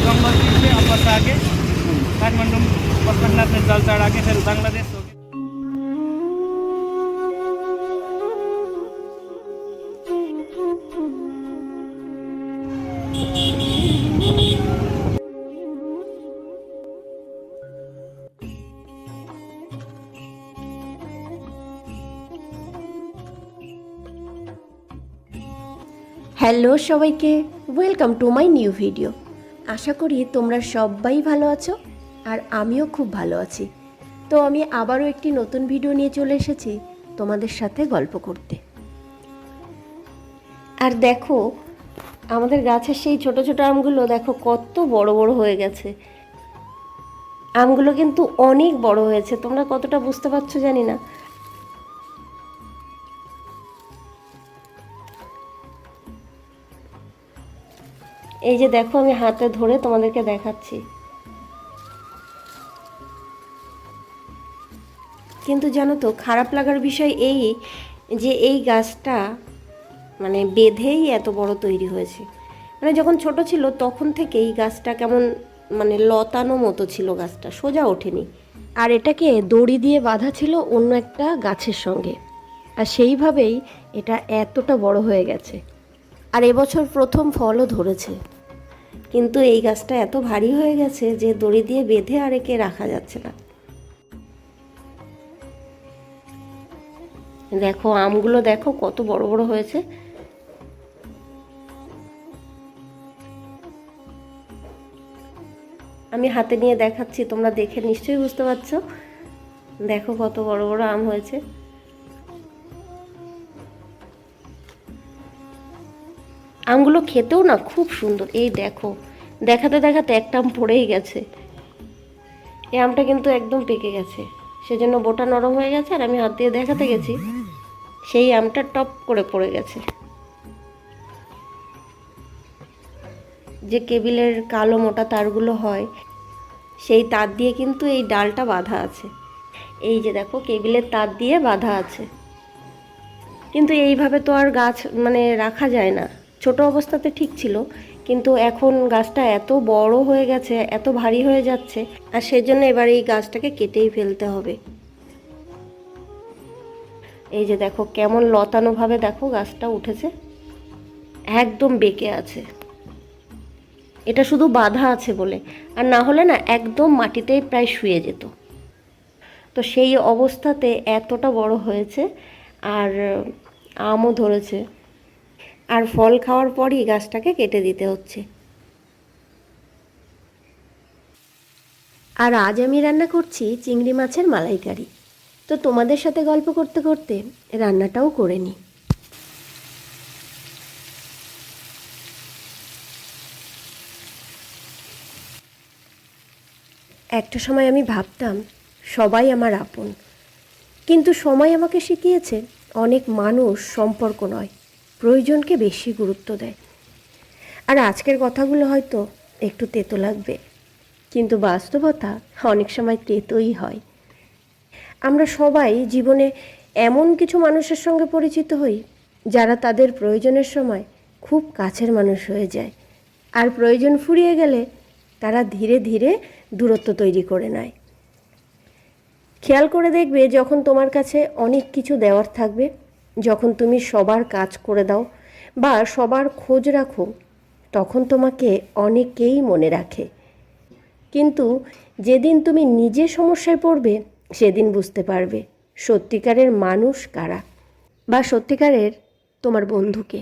गंगोत्री से वापस आके काठमांडू पशुपतिनाथ में जल चढ़ा के फिर बांग्लादेश हो गए। হ্যালো সবাইকে, welcome to my new video. আশা করি তোমরা সবাই ভালো আছো আর আমিও খুব ভালো আছি। তো আমি আবারও একটি নতুন ভিডিও নিয়ে চলে এসেছি তোমাদের সাথে গল্প করতে। আর দেখো আমাদের গাছের সেই ছোট ছোট আমগুলো দেখো কত বড় বড় হয়ে গেছে। আমগুলো কিন্তু অনেক বড় হয়েছে, তোমরা কতটা বুঝতে পারছো জানি না। এই যে দেখো আমি হাতে ধরে তোমাদেরকে দেখাচ্ছি। কিন্তু জানো তো খারাপ লাগার বিষয় এই যে এই গাছটা মানে বেঁধেই এত বড় তৈরি হয়েছে। মানে যখন ছোট ছিল তখন থেকে এই গাছটা কেমন মানে লতানো মতো ছিল, গাছটা সোজা ওঠেনি। আর এটাকে দড়ি দিয়ে বাঁধা ছিল অন্য একটা গাছের সঙ্গে, আর সেইভাবেই এটা এতটা বড় হয়ে গেছে। আর এবছর প্রথম ফলও ধরেছে, কিন্তু এই গাছটা এত ভারী হয়ে গেছে যে দড়ি দিয়ে বেঁধে আর একে রাখা যাচ্ছে না। দেখো আমগুলো দেখো কত বড় বড় হয়েছে। আমি হাতে নিয়ে দেখাচ্ছি, তোমরা দেখে নিশ্চয়ই বুঝতে পারছো। দেখো কত বড় বড় আম হয়েছে। আমগুলো খেতেও না খুব সুন্দর। এই দেখো দেখাতে দেখাতে একটা আম পড়েই গেছে। এই আমটা কিন্তু একদম পেকে গেছে, সেজন্য বোটা নরম হয়ে গেছে। আর আমি হাত দিয়ে দেখাতে গেছি, সেই আমটা টপ করে পড়ে গেছে। যে কেবিলের কালো মোটা তারগুলো হয়, সেই তার দিয়ে কিন্তু এই ডালটা বাঁধা আছে। এই যে দেখো কেবিলের তার দিয়ে বাঁধা আছে। কিন্তু এইভাবে তো আর গাছ মানে রাখা যায় না। ছোট অবস্থাতে ঠিক ছিল, কিন্তু এখন গাছটা এত বড় হয়ে গেছে, এত ভারী হয়ে যাচ্ছে, আর সেজন্য এবার এই গাছটাকে কেটেই ফেলতে হবে। এই যে দেখো কেমন লতানোভাবে দেখো গাছটা উঠেছে, একদম বেঁকে আছে। এটা শুধু বাঁধা আছে বলে, আর না হলে না একদম মাটিতেই প্রায় শুয়ে যেত। তো সেই অবস্থাতে এতটা বড় হয়েছে, আর আমও ধরেছে। আর ফল খাওয়ার পরই গাছটাকে কেটে দিতে হচ্ছে। আর আজ আমি রান্না করছি চিংড়ি মাছের মালাইকারি। তো তোমাদের সাথে গল্প করতে করতে রান্নাটাও করে নিই। একটা সময় আমি ভাবতাম সবাই আমার আপন, কিন্তু সময় আমাকে শিখিয়েছে অনেক মানুষ সম্পর্ক নয়, প্রয়োজনকে বেশি গুরুত্ব দেয়। আর আজকের কথাগুলো হয়তো একটু তেতো লাগবে, কিন্তু বাস্তবতা অনেক সময় তেতোই হয়। আমরা সবাই জীবনে এমন কিছু মানুষের সঙ্গে পরিচিত হই যারা তাদের প্রয়োজনের সময় খুব কাছের মানুষ হয়ে যায়, আর প্রয়োজন ফুরিয়ে গেলে তারা ধীরে ধীরে দূরত্ব তৈরি করে নেয়। খেয়াল করে দেখবে যখন তোমার কাছে অনেক কিছু দেওয়ার থাকবে, যখন তুমি সবার কাজ করে দাও বা সবার খোঁজ রাখো, তখন তোমাকে অনেকেই মনে রাখে। কিন্তু যেদিন তুমি নিজে সমস্যায় পড়বে সেদিন বুঝতে পারবে সত্যিকারের মানুষ কারা, বা সত্যিকারের তোমার বন্ধুকে।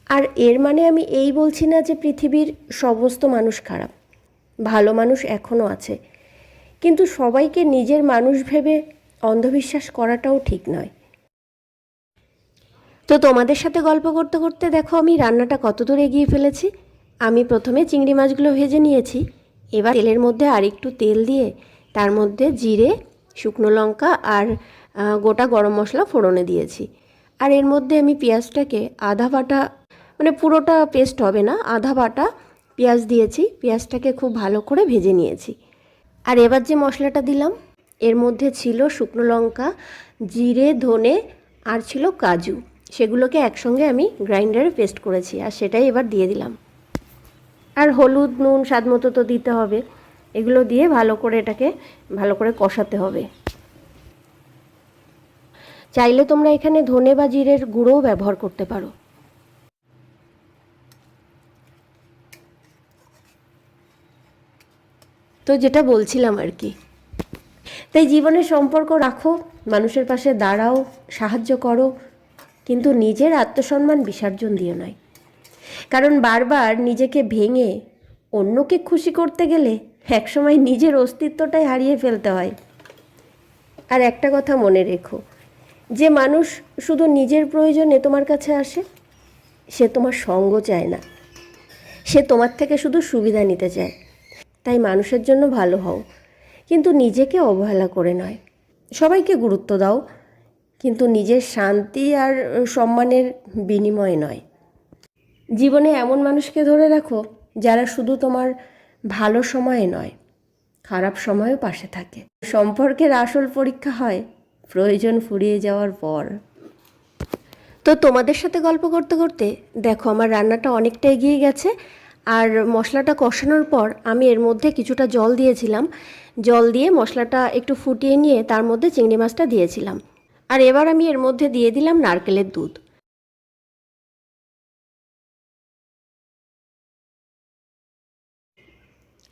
আর এর মানে আমি এই বলছি না যে পৃথিবীর সমস্ত মানুষ খারাপ, ভালো মানুষ এখনও আছে। কিন্তু সবাইকে নিজের মানুষ ভেবে অন্ধবিশ্বাস করাটাও ঠিক নয়। তো তোমাদের সাথে গল্প করতে করতে দেখো আমি রান্নাটা কতদূর এগিয়ে ফেলেছি। আমি প্রথমে চিংড়ি মাছগুলো ভেজে নিয়েছি। এবার তেলের মধ্যে আর একটু তেল দিয়ে তার মধ্যে জিরে, শুকনো লঙ্কা আর গোটা গরম মশলা ফোড়নে দিয়েছি। আর এর মধ্যে আমি পেঁয়াজটাকে আধা বাটা, মানে পুরোটা পেস্ট হবে না, আধা বাটা পেঁয়াজ দিয়েছি। পেঁয়াজটাকে খুব ভালো করে ভেজে নিয়েছি। আর এবার যে মশলাটা দিলাম এর মধ্যে ছিল শুকনো লঙ্কা, জিরে, ধনে আর ছিল কাজু। সেগুলোকে একসঙ্গে আমি গ্রাইন্ডারে পেস্ট করেছি, আর সেটাই এবার দিয়ে দিলাম। আর হলুদ নুন স্বাদ মতো তো দিতে হবে। এগুলো দিয়ে ভালো করে এটাকে ভালো করে কষাতে হবে। চাইলে তোমরা এখানে ধনে বা জিরের গুঁড়োও ব্যবহার করতে পারো। তো যেটা বলছিলাম আর কি, তাই জীবনের সম্পর্ক রাখো, মানুষের পাশে দাঁড়াও, সাহায্য করো, কিন্তু নিজের আত্মসম্মান বিসর্জন দিও নয়। কারণ বারবার নিজেকে ভেঙে অন্যকে খুশি করতে গেলে একসময় নিজের অস্তিত্বটাই হারিয়ে ফেলতে হয়। আর একটা কথা মনে রেখো, যে মানুষ শুধু নিজের প্রয়োজনে তোমার কাছে আসে, সে তোমার সঙ্গ চায় না, সে তোমার থেকে শুধু সুবিধা নিতে চায়। তাই মানুষের জন্য ভালো হও, কিন্তু নিজেকে অবহেলা করে নয়। সবাইকে গুরুত্ব দাও, কিন্তু নিজের শান্তি আর সম্মানের বিনিময়ে নয়। জীবনে এমন মানুষকে ধরে রাখো যারা শুধু তোমার ভালো সময়ে নয়, খারাপ সময়েও পাশে থাকে। সম্পর্কের আসল পরীক্ষা হয় প্রয়োজন ফুরিয়ে যাওয়ার পর। তো তোমাদের সাথে গল্প করতে করতে দেখো আমার রান্নাটা অনেকটা এগিয়ে গেছে। আর মশলাটা কষানোর পর আমি এর মধ্যে কিছুটা জল দিয়েছিলাম। জল দিয়ে মশলাটা একটু ফুটিয়ে নিয়ে তার মধ্যে চিংড়ি মাছটা দিয়েছিলাম। আর এবার আমি এর মধ্যে দিয়ে দিলাম নারকেলের দুধ।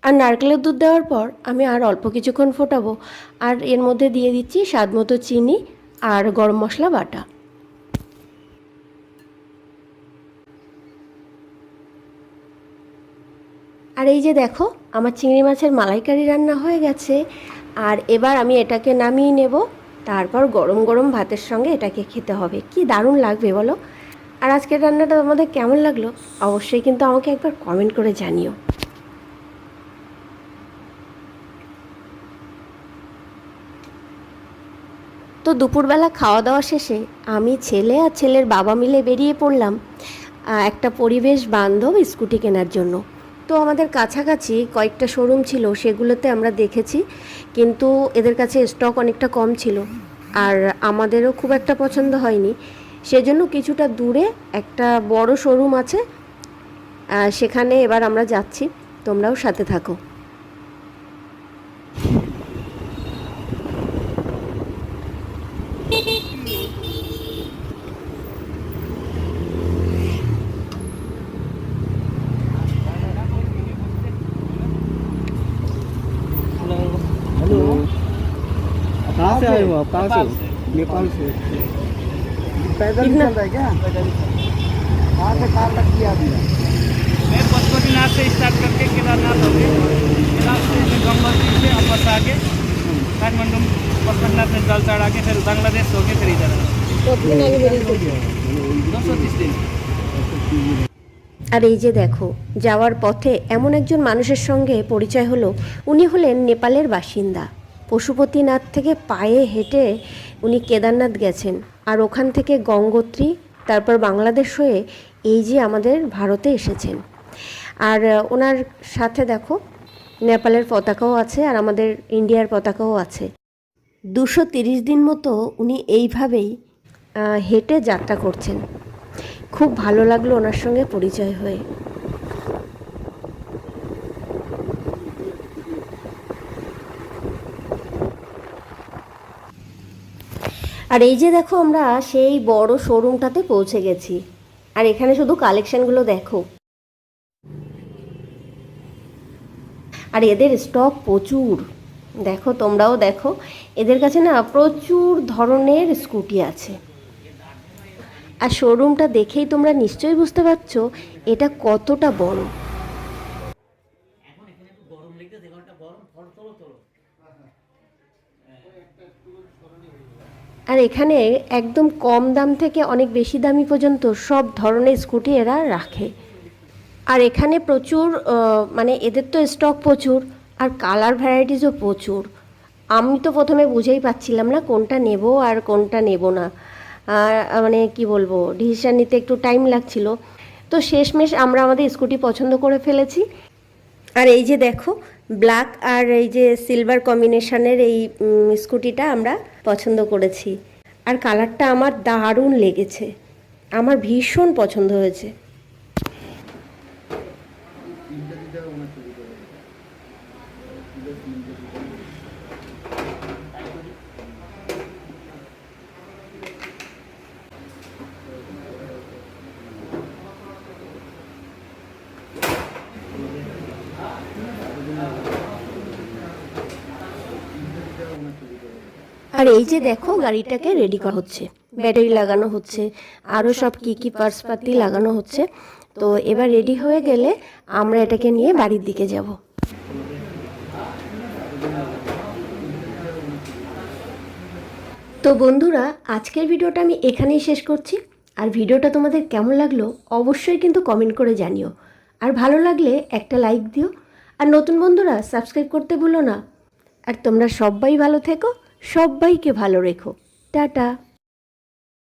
আর নারকেলের দুধ দেওয়ার পর আমি আর অল্প কিছুক্ষণ ফোটাবো। আর এর মধ্যে দিয়ে দিচ্ছি স্বাদ মতো চিনি আর গরম মশলা বাটা। আর এই যে দেখো আমার চিংড়ি মাছের মালাইকারি রান্না হয়ে গেছে। আর এবার আমি এটাকে নামিয়ে নেব। তারপর গরম গরম ভাতের সঙ্গে এটাকে খেতে হবে। কি দারুণ লাগবে বলো। আর আজকের রান্নাটা তোমাদের কেমন লাগলো অবশ্যই কিন্তু আমাকে একবার কমেন্ট করে জানিও। তো দুপুরবেলা খাওয়া দাওয়া শেষে আমি ছেলে আর ছেলের বাবা মিলে বেরিয়ে পড়লাম একটা পরিবেশ বান্ধব স্কুটি কেনার জন্য। তো আমাদের কাছাকাছি কয়েকটা শোরুম ছিল, সেগুলোতে আমরা দেখেছি, কিন্তু এদের কাছে স্টক অনেকটা কম ছিল আর আমাদেরও খুব একটা পছন্দ হয়নি। সেজন্য কিছুটা দূরে একটা বড় শোরুম আছে, সেখানে এবার আমরা যাচ্ছি। তোমরাও সাথে থাকো। हेलो, कहाँ से आए हो आप? कहाँ से हो? नेपाल से। नेपाल से पैदल ही चल रहा है क्या? कहाँ से कहाँ तक किया अभी? मैं पशुपतिनाथ से स्टार्ट करके केदारनाथ हो गए। केदारनाथ से गंगोत्री से वापस आके काठमांडू पशुपतिनाथ में जल चढ़ा के फिर बांग्लादेश हो के फिर इधर आए। 230 दिन। আর এই যে দেখো যাওয়ার পথে এমন একজন মানুষের সঙ্গে পরিচয় হলো। উনি হলেন নেপালের বাসিন্দা। পশুপতিনাথ থেকে পায়ে হেঁটে উনি কেদারনাথ গেছেন, আর ওখান থেকে গঙ্গোত্রী, তারপর বাংলাদেশ হয়ে এই যে আমাদের ভারতে এসেছেন। আর ওনার সাথে দেখো নেপালের পতাকাও আছে আর আমাদের ইন্ডিয়ার পতাকাও আছে। 230 দিন মতো উনি এইভাবেই হেঁটে যাত্রা করছেন। খুব ভালো লাগলো ওনার সঙ্গে পরিচয় হয়ে। আর এই যে দেখো আমরা সেই বড় শোরুমটাতে পৌঁছে গেছি। আর এখানে শুধু কালেকশনগুলো দেখো। আর এদের স্টক প্রচুর, দেখো তোমরাও দেখো। এদের কাছে না প্রচুর ধরনের স্কুটি আছে। আর শোরুমটা দেখেই তোমরা নিশ্চয়ই বুঝতে পারছো এটা কতটা বড়। আর এখানে একদম কম দাম থেকে অনেক বেশি দামি পর্যন্ত সব ধরনের স্কুটি এরা রাখে। আর এখানে প্রচুর মানে এদের তো স্টক প্রচুর আর কালার ভ্যারাইটিসও প্রচুর। আমি তো প্রথমে বুঝেই পাচ্ছিলাম না কোনটা নেব আর কোনটা নেব না। মানে কি বলবো, ডিসিশান নিতে একটু টাইম লাগছিল। তো শেষমেশ আমরা আমাদের স্কুটি পছন্দ করে ফেলেছি। আর এই যে দেখো ব্ল্যাক আর এই যে সিলভার কম্বিনেশনের এই স্কুটিটা আমরা পছন্দ করেছি। আর কালারটা আমার দারুণ লেগেছে, আমার ভীষণ পছন্দ হয়েছে। আর এই যে দেখো গাড়িটাকে রেডি করা হচ্ছে, ব্যাটারি লাগানো হচ্ছে, আরও সব কী কী পার্টসপাতি লাগানো হচ্ছে। তো এবার রেডি হয়ে গেলে আমরা এটাকে নিয়ে বাড়ির দিকে যাব। তো বন্ধুরা, আজকের ভিডিওটা আমি এখানেই শেষ করছি। আর ভিডিওটা তোমাদের কেমন লাগলো অবশ্যই কিন্তু কমেন্ট করে জানিও। আর ভালো লাগলে একটা লাইক দিও। আর নতুন বন্ধুরা সাবস্ক্রাইব করতে ভুলো না। আর তোমরা সবাই ভালো থেকো, সবাইকে ভালো রেখো। টাটা।